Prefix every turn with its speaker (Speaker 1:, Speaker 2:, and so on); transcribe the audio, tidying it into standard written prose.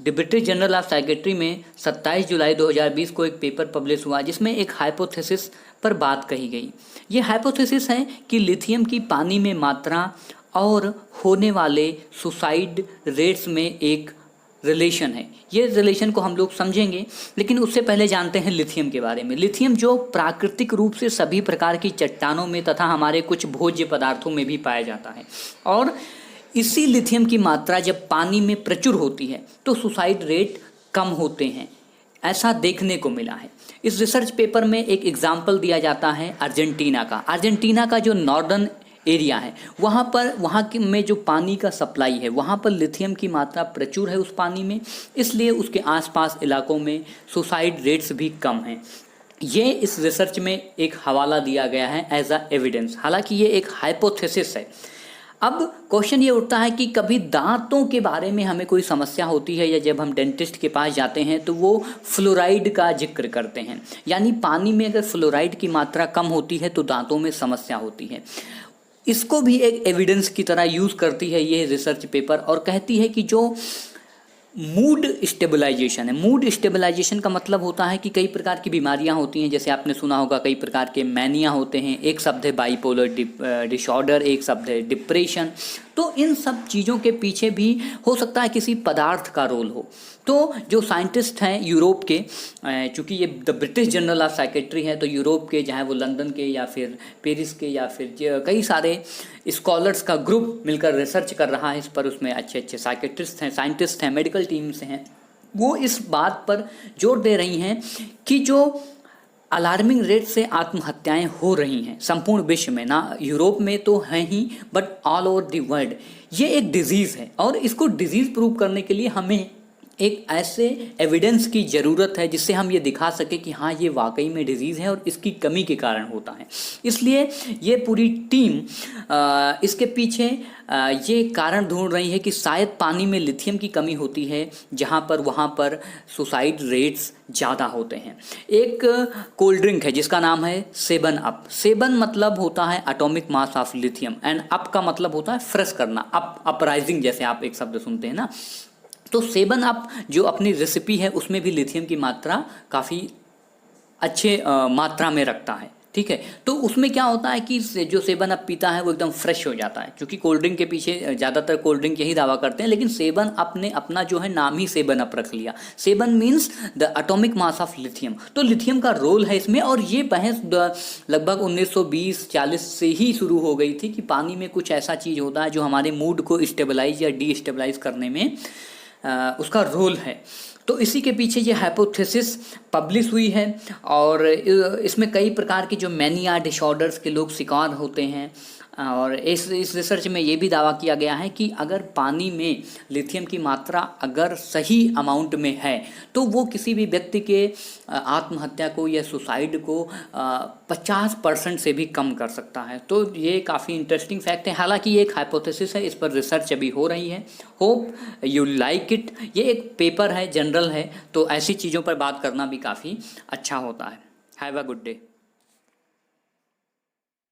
Speaker 1: The British journal of psychiatry में 27 जुलाई 2020 को एक पेपर पब्लिश हुआ जिसमें एक हाइपोथेसिस पर बात कही गई। ये हाइपोथेसिस है कि लिथियम की पानी में मात्रा और होने वाले सुसाइड रेट्स में एक रिलेशन है। ये रिलेशन को हम लोग समझेंगे, लेकिन उससे पहले जानते हैं लिथियम के बारे में। लिथियम जो प्राकृतिक रूप से सभी प्रकार की चट्टानों में तथा हमारे कुछ भोज्य पदार्थों में भी पाया जाता है, और इसी लिथियम की मात्रा जब पानी में प्रचुर होती है तो सुसाइड रेट कम होते हैं, ऐसा देखने को मिला है। इस रिसर्च पेपर में एक एग्जाम्पल दिया जाता है अर्जेंटीना का। अर्जेंटीना का जो नॉर्दर्न एरिया है वहाँ में जो पानी का सप्लाई है वहाँ पर लिथियम की मात्रा प्रचुर है उस पानी में, इसलिए उसके आसपास इलाकों में सुसाइड रेट्स भी कम हैं। ये इस रिसर्च में एक हवाला दिया गया है एज अ एविडेंस, हालांकि ये एक हाइपोथेसिस है। अब क्वेश्चन ये उठता है कि कभी दांतों के बारे में हमें कोई समस्या होती है, या जब हम डेंटिस्ट के पास जाते हैं तो वो फ्लोराइड का जिक्र करते हैं, यानी पानी में अगर फ्लोराइड की मात्रा कम होती है तो दांतों में समस्या होती है। इसको भी एक एविडेंस की तरह यूज़ करती है ये रिसर्च पेपर, और कहती है कि जो मूड स्टेबलाइजेशन है, मूड स्टेबलाइजेशन का मतलब होता है कि कई प्रकार की बीमारियां होती हैं, जैसे आपने सुना होगा कई प्रकार के मैनिया होते हैं, एक शब्द है बाइपोलर डिसऑर्डर, एक शब्द है डिप्रेशन। तो इन सब चीज़ों के पीछे भी हो सकता है किसी पदार्थ का रोल हो। तो जो साइंटिस्ट हैं यूरोप के, चूँकि ये the British journal of psychiatry है, तो यूरोप के, चाहे वो लंदन के या फिर पेरिस के या फिर कई सारे स्कॉलर्स का ग्रुप मिलकर रिसर्च कर रहा है इस पर। उसमें अच्छे अच्छे साइकेट्रिस्ट हैं, साइंटिस्ट हैं, मेडिकल टीम्स हैं। वो इस बात पर जोर दे रही हैं कि जो अलार्मिंग रेट से आत्महत्याएं हो रही हैं संपूर्ण विश्व में, ना यूरोप में तो हैं ही but all over the world, ये एक डिजीज़ है। और इसको डिजीज़ प्रूव करने के लिए हमें एक ऐसे एविडेंस की ज़रूरत है जिससे हम ये दिखा सके कि हाँ ये वाकई में डिजीज़ है और इसकी कमी के कारण होता है। इसलिए ये पूरी टीम इसके पीछे ये कारण ढूंढ रही है कि शायद पानी में लिथियम की कमी होती है जहाँ पर वहाँ पर सुसाइड रेट्स ज़्यादा होते हैं। एक कोल्ड ड्रिंक है जिसका नाम है 7 अप। 7 मतलब होता है atomic mass of lithium, and up का मतलब होता है फ्रेश करना, अपराइजिंग, जैसे आप एक शब्द सुनते हैं ना। तो 7 अप जो अपनी रेसिपी है उसमें भी लिथियम की मात्रा काफ़ी अच्छे मात्रा में रखता है, ठीक है। तो उसमें क्या होता है कि जो 7 अप पीता है वो एकदम फ्रेश हो जाता है, क्योंकि कोल्ड ड्रिंक के पीछे ज़्यादातर कोल्ड ड्रिंक यही दावा करते हैं, लेकिन 7 अप ने अपना जो है नाम ही 7 अप रख लिया। 7 means the atomic mass of lithium. तो लिथियम का रोल है इसमें, और ये बहस लगभग 1920-40 से ही शुरू हो गई थी कि पानी में कुछ ऐसा चीज़ होता है जो हमारे मूड को स्टेबलाइज या डीस्टेबलाइज करने में उसका रोल है। तो इसी के पीछे ये हाइपोथेसिस पब्लिश हुई है, और इसमें कई प्रकार के जो मैनिया डिसऑर्डर्स के लोग शिकार होते हैं। और इस रिसर्च में ये भी दावा किया गया है कि अगर पानी में लिथियम की मात्रा अगर सही अमाउंट में है तो वो किसी भी व्यक्ति के आत्महत्या को या सुसाइड को 50% से भी कम कर सकता है। तो ये काफ़ी इंटरेस्टिंग फैक्ट है। हालांकि ये एक हाइपोथेसिस है, इस पर रिसर्च अभी हो रही है। Hope you like it. ये एक पेपर है, जनरल है, तो ऐसी चीज़ों पर बात करना भी काफ़ी अच्छा होता है। Have a good day.